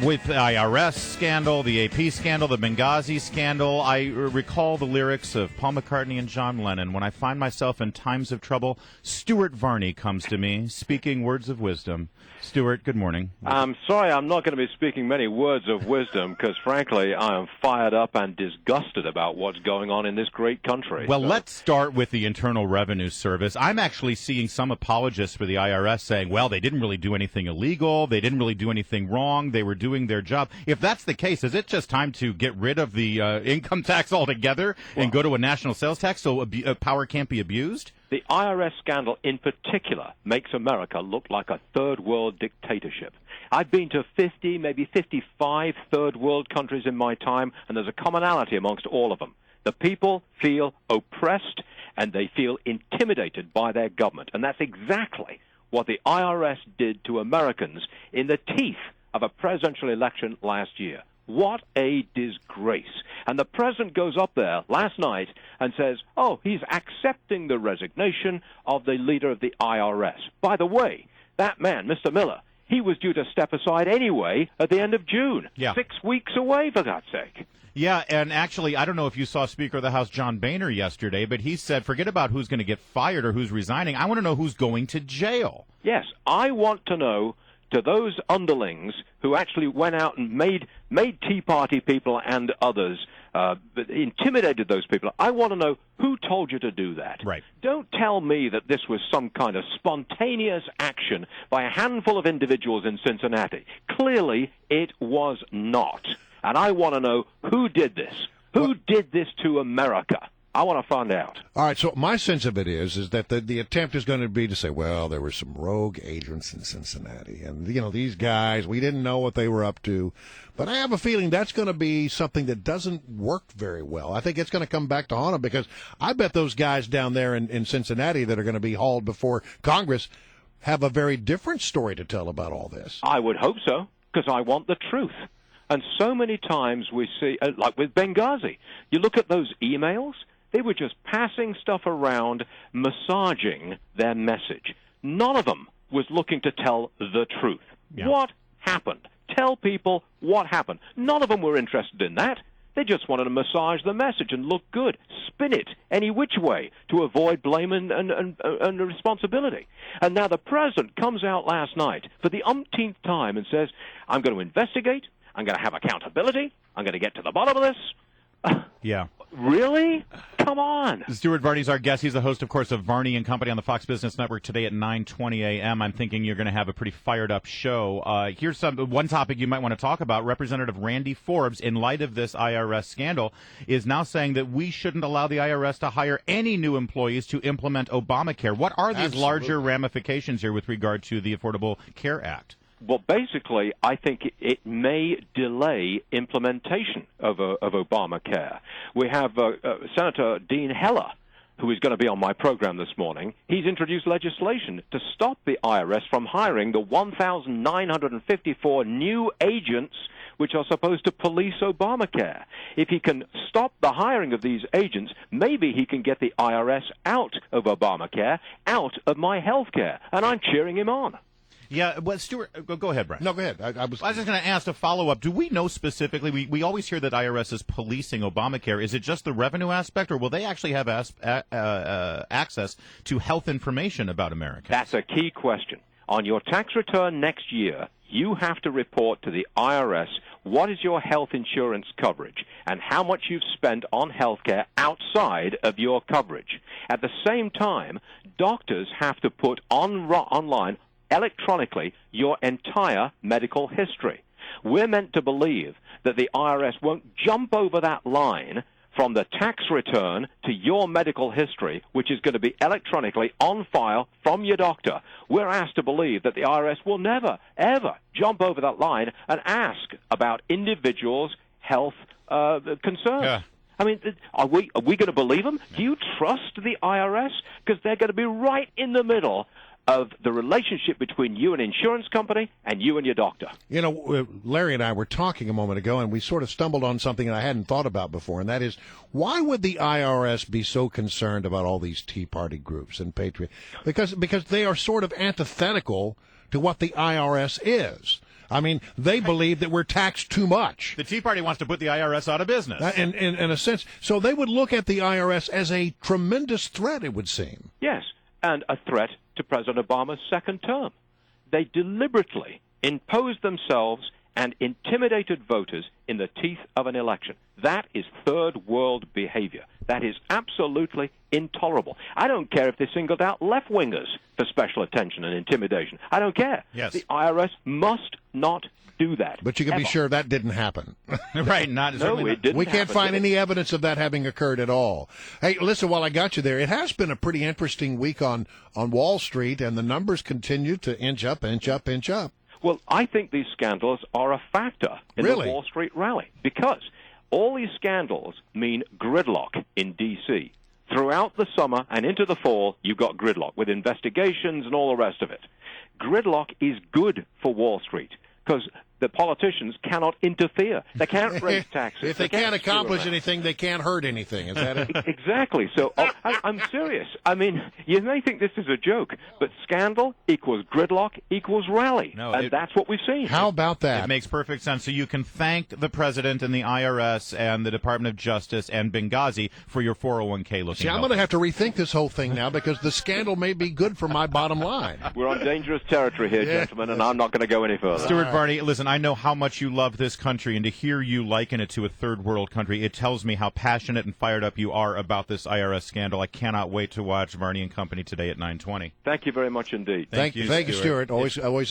With the IRS scandal, the AP scandal, the Benghazi scandal, I recall the lyrics of Paul McCartney and John Lennon. When I find myself in times of trouble, Stuart Varney comes to me, speaking words of wisdom. Stuart, good morning. I'm sorry, I'm not going to be speaking many words of wisdom because, frankly, I am fired up and disgusted about what's going on in this great country. Well, let's start with the Internal Revenue Service. I'm actually seeing some apologists for the IRS saying, well, they didn't really do anything illegal, they didn't really do anything wrong, they were doing their job. If that's the case, is it just time to get rid of the income tax altogether and go to a national sales tax so power can't be abused? The IRS scandal in particular makes America look like a third world dictatorship. I've been to 50, maybe 55 third world countries in my time, and there's a commonality amongst all of them. The people feel oppressed and they feel intimidated by their government. And that's exactly what the IRS did to Americans in the teeth of a presidential election last year. What a disgrace. And the president goes up there last night and says, oh, he's accepting the resignation of the leader of the IRS. By the way, that man, Mr. Miller, he was due to step aside anyway at the end of June. Yeah. 6 weeks away, for God's sake. Yeah, and actually, I don't know if you saw Speaker of the House John Boehner yesterday, but he said, forget about who's going to get fired or who's resigning. I want to know who's going to jail. Yes, I want to know, to those underlings who actually went out and made Tea Party people and others, intimidated those people, I want to know who told you to do that. Right. Don't tell me that this was some kind of spontaneous action by a handful of individuals in Cincinnati. Clearly, it was not. And I want to know who did this. Who did this to America? I want to find out. All right, so my sense of it is that the attempt is going to be to say, well, there were some rogue agents in Cincinnati, and, you know, these guys, we didn't know what they were up to. But I have a feeling that's going to be something that doesn't work very well. I think it's going to come back to haunt them because I bet those guys down there in Cincinnati that are going to be hauled before Congress have a very different story to tell about all this. I would hope so, because I want the truth. And so many times we see, like with Benghazi, you look at those emails, they were just passing stuff around, massaging their message. None of them was looking to tell the truth. Yeah. What happened? Tell people what happened. None of them were interested in that. They just wanted to massage the message and look good, spin it any which way to avoid blame and responsibility. And now the president comes out last night for the umpteenth time and says, I'm going to investigate, I'm going to have accountability, I'm going to get to the bottom of this. Yeah. Really? Come on. Stuart Varney's our guest. He's the host, of course, of Varney and Company on the Fox Business Network today at 9:20 a.m. I'm thinking you're going to have a pretty fired-up show. Here's one topic you might want to talk about. Representative Randy Forbes, in light of this IRS scandal, is now saying that we shouldn't allow the IRS to hire any new employees to implement Obamacare. What are these larger ramifications here with regard to the Affordable Care Act? Well, basically, I think it may delay implementation of Obamacare. We have Senator Dean Heller, who is going to be on my program this morning. He's introduced legislation to stop the IRS from hiring the 1,954 new agents which are supposed to police Obamacare. If he can stop the hiring of these agents, maybe he can get the IRS out of Obamacare, out of my health care, and I'm cheering him on. Yeah, well, Stuart, go ahead, Brian. No, go ahead. I was just going to ask a follow-up. Do we know specifically, we always hear that IRS is policing Obamacare. Is it just the revenue aspect, or will they actually have access to health information about Americans? That's a key question. On your tax return next year, you have to report to the IRS what is your health insurance coverage and how much you've spent on health care outside of your coverage. At the same time, doctors have to put online electronically your entire medical history. We're meant to believe that the IRS won't jump over that line from the tax return to your medical history, which is going to be electronically on file from your doctor. We're asked to believe that the IRS will never, ever jump over that line and ask about individuals' health concerns. Yeah. I mean, are we going to believe them? Do you trust the IRS? Because they're going to be right in the middle of the relationship between you and an insurance company and you and your doctor. You know, Larry and I were talking a moment ago, and we sort of stumbled on something that I hadn't thought about before, and that is, why would the IRS be so concerned about all these Tea Party groups and Patriot? Because they are sort of antithetical to what the IRS is. I mean, they believe that we're taxed too much. The Tea Party wants to put the IRS out of business. In a sense. So they would look at the IRS as a tremendous threat, it would seem. Yes, and a threat to President Obama's second term. They deliberately imposed themselves and intimidated voters in the teeth of an election. That is third world behavior. That is absolutely intolerable. I don't care if they singled out left-wingers for special attention and intimidation. I don't care. Yes. The IRS must not do that. But you can be sure that didn't happen. Right, No, certainly it didn't We can't happen, find did it? any evidence of that having occurred at all. Hey, listen, while I got you there, it has been a pretty interesting week on Wall Street, and the numbers continue to inch up, inch up, inch up. Well, I think these scandals are a factor in Really? the Wall Street rally because all these scandals mean gridlock in D.C. Throughout the summer and into the fall, you've got gridlock with investigations and all the rest of it. Gridlock is good for Wall Street because the politicians cannot interfere. They can't raise taxes. If they can't screw accomplish around. anything, they can't hurt anything. Is that it? Exactly. So I'm serious. I mean, you may think this is a joke, but scandal equals gridlock equals rally. No, and that's what we've seen. How about that? It makes perfect sense. So you can thank the president and the IRS and the Department of Justice and Benghazi for your 401k looking. See, I'm going to have to rethink this whole thing now because the scandal may be good for my bottom line. We're on dangerous territory here, gentlemen, and I'm not going to go any further. Stuart Varney, listen, I know how much you love this country, and to hear you liken it to a third world country, it tells me how passionate and fired up you are about this IRS scandal. I cannot wait to watch Varney and Company today at 9:20. Thank you very much indeed. Thank you, Stuart. Always a